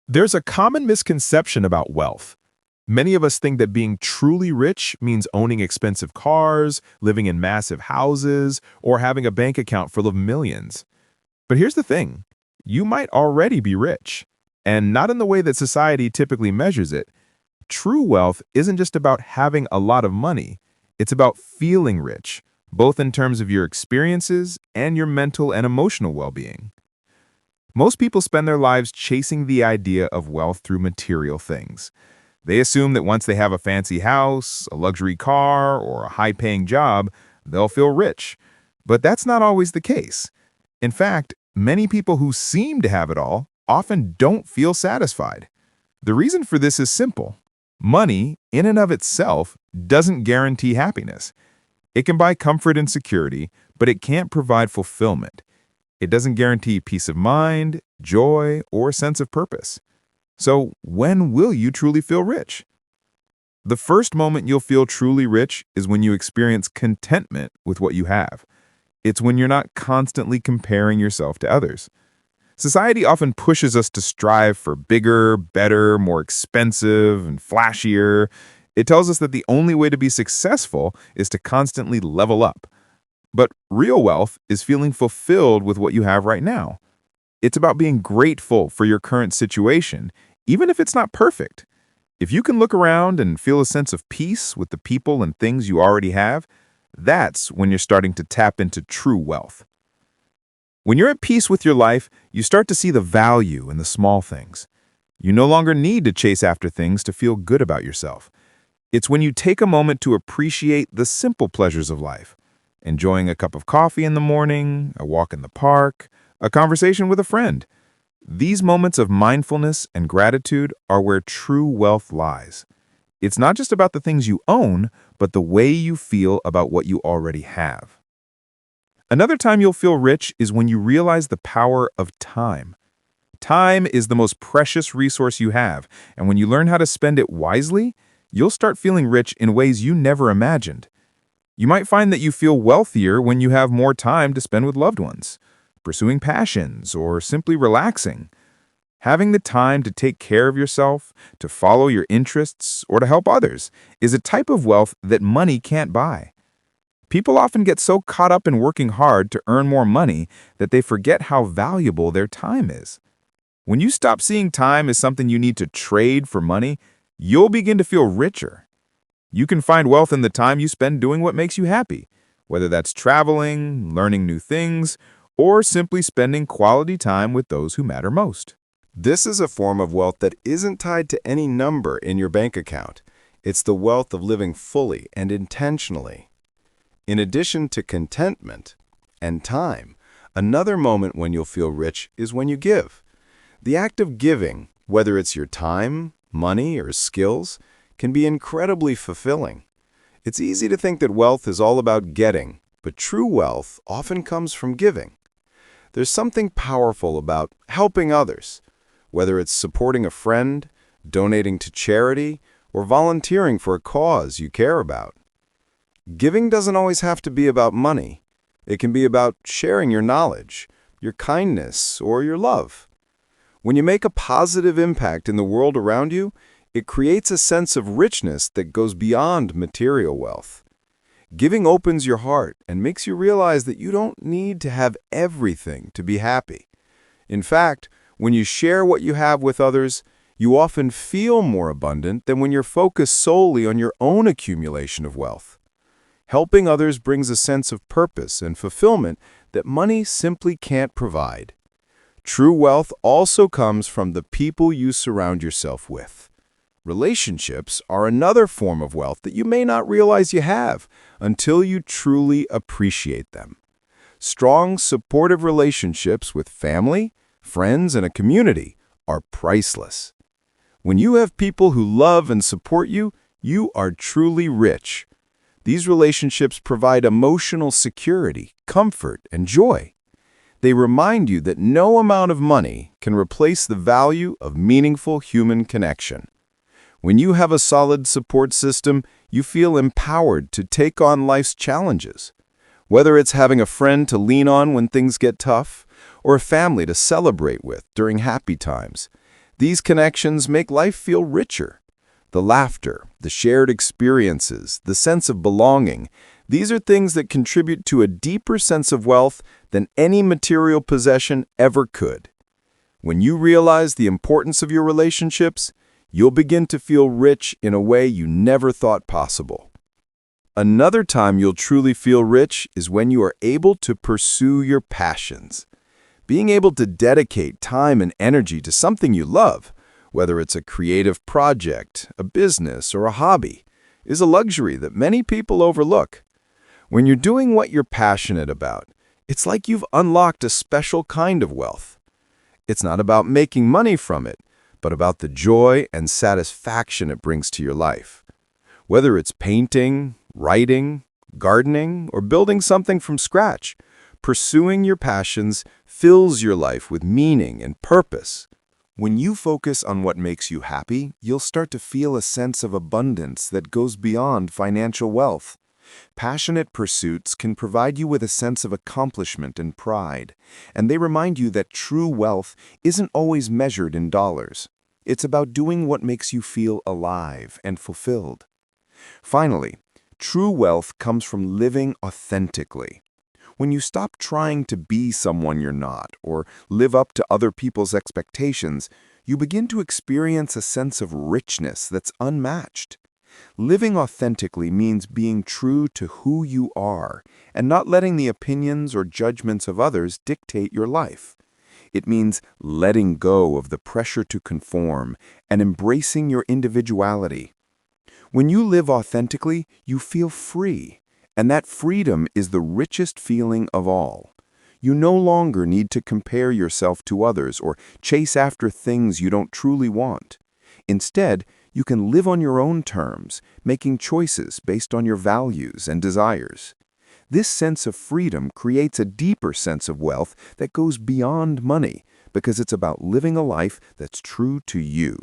There's a common misconception about wealth. Many of us think that being truly rich means owning expensive cars, living in massive houses, or having a bank account full of millions. But here's the thing. You might already be rich, and not in the way that society typically measures it. True wealth isn't just about having a lot of money. It's about feeling rich, both in terms of your experiences and your mental and emotional well-being. Most people spend their lives chasing the idea of wealth through material things. They assume that once they have a fancy house, a luxury car, or a high-paying job, they'll feel rich. But that's not always the case. In fact, many people who seem to have it all often don't feel satisfied. The reason for this is simple. Money, in and of itself, doesn't guarantee happiness. It can buy comfort and security, but it can't provide fulfillment. It doesn't guarantee peace of mind, joy, or sense of purpose. So when will you truly feel rich? The first moment you'll feel truly rich is when you experience contentment with what you have. It's when you're not constantly comparing yourself to others. Society often pushes us to strive for bigger, better, more expensive, and flashier. It tells us that the only way to be successful is to constantly level up. But real wealth is feeling fulfilled with what you have right now. It's about being grateful for your current situation, even if it's not perfect. If you can look around and feel a sense of peace with the people and things you already have, that's when you're starting to tap into true wealth. When you're at peace with your life, you start to see the value in the small things. You no longer need to chase after things to feel good about yourself. It's when you take a moment to appreciate the simple pleasures of life. Enjoying a cup of coffee in the morning, a walk in the park, a conversation with a friend. These moments of mindfulness and gratitude are where true wealth lies. It's not just about the things you own, but the way you feel about what you already have. Another time you'll feel rich is when you realize the power of time. Time is the most precious resource you have, and when you learn how to spend it wisely, you'll start feeling rich in ways you never imagined. You might find that you feel wealthier when you have more time to spend with loved ones, pursuing passions, or simply relaxing. Having the time to take care of yourself, to follow your interests, or to help others is a type of wealth that money can't buy. People often get so caught up in working hard to earn more money that they forget how valuable their time is. When you stop seeing time as something you need to trade for money, you'll begin to feel richer. You can find wealth in the time you spend doing what makes you happy, whether that's traveling, learning new things, or simply spending quality time with those who matter most. This is a form of wealth that isn't tied to any number in your bank account. It's the wealth of living fully and intentionally. In addition to contentment and time, another moment when you'll feel rich is when you give. The act of giving, whether it's your time, money, or skills, can be incredibly fulfilling. It's easy to think that wealth is all about getting, but true wealth often comes from giving. There's something powerful about helping others, whether it's supporting a friend, donating to charity, or volunteering for a cause you care about. Giving doesn't always have to be about money. It can be about sharing your knowledge, your kindness, or your love. When you make a positive impact in the world around you, it creates a sense of richness that goes beyond material wealth. Giving opens your heart and makes you realize that you don't need to have everything to be happy. In fact, when you share what you have with others, you often feel more abundant than when you're focused solely on your own accumulation of wealth. Helping others brings a sense of purpose and fulfillment that money simply can't provide. True wealth also comes from the people you surround yourself with. Relationships are another form of wealth that you may not realize you have until you truly appreciate them. Strong, supportive relationships with family, friends, and a community are priceless. When you have people who love and support you, you are truly rich. These relationships provide emotional security, comfort, and joy. They remind you that no amount of money can replace the value of meaningful human connection. When you have a solid support system, you feel empowered to take on life's challenges. Whether it's having a friend to lean on when things get tough, or a family to celebrate with during happy times, These connections make life feel richer. The laughter, the shared experiences, the sense of belonging, these are things that contribute to a deeper sense of wealth than any material possession ever could. When you realize the importance of your relationships, you'll begin to feel rich in a way you never thought possible. Another time you'll truly feel rich is when you are able to pursue your passions. Being able to dedicate time and energy to something you love, whether it's a creative project, a business, or a hobby, is a luxury that many people overlook. When you're doing what you're passionate about, it's like you've unlocked a special kind of wealth. It's not about making money from it, but about the joy and satisfaction it brings to your life. Whether it's painting, writing, gardening, or building something from scratch, pursuing your passions fills your life with meaning and purpose. When you focus on what makes you happy, you'll start to feel a sense of abundance that goes beyond financial wealth. Passionate pursuits can provide you with a sense of accomplishment and pride, and they remind you that true wealth isn't always measured in dollars. It's about doing what makes you feel alive and fulfilled. Finally, true wealth comes from living authentically. When you stop trying to be someone you're not or live up to other people's expectations, you begin to experience a sense of richness that's unmatched. Living authentically means being true to who you are and not letting the opinions or judgments of others dictate your life. It means letting go of the pressure to conform and embracing your individuality. When you live authentically, you feel free, and that freedom is the richest feeling of all. You no longer need to compare yourself to others or chase after things you don't truly want. Instead, you can live on your own terms, making choices based on your values and desires. This sense of freedom creates a deeper sense of wealth that goes beyond money because it's about living a life that's true to you.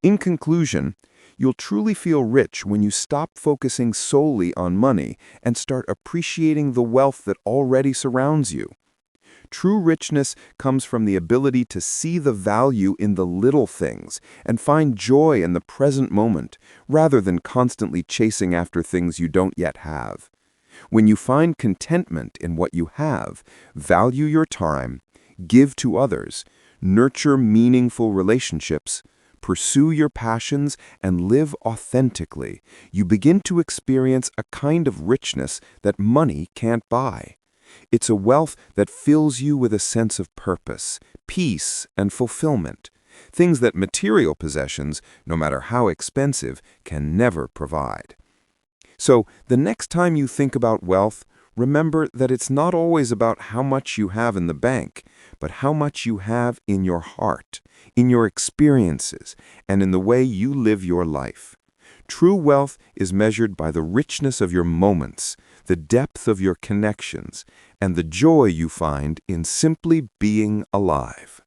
In conclusion, you'll truly feel rich when you stop focusing solely on money and start appreciating the wealth that already surrounds you. True richness comes from the ability to see the value in the little things and find joy in the present moment, rather than constantly chasing after things you don't yet have. When you find contentment in what you have, value your time, give to others, nurture meaningful relationships, pursue your passions, and live authentically, you begin to experience a kind of richness that money can't buy. It's a wealth that fills you with a sense of purpose, peace, and fulfillment, things that material possessions, no matter how expensive, can never provide. So, the next time you think about wealth, remember that it's not always about how much you have in the bank, but how much you have in your heart, in your experiences, and in the way you live your life. True wealth is measured by the richness of your moments, the depth of your connections, and the joy you find in simply being alive.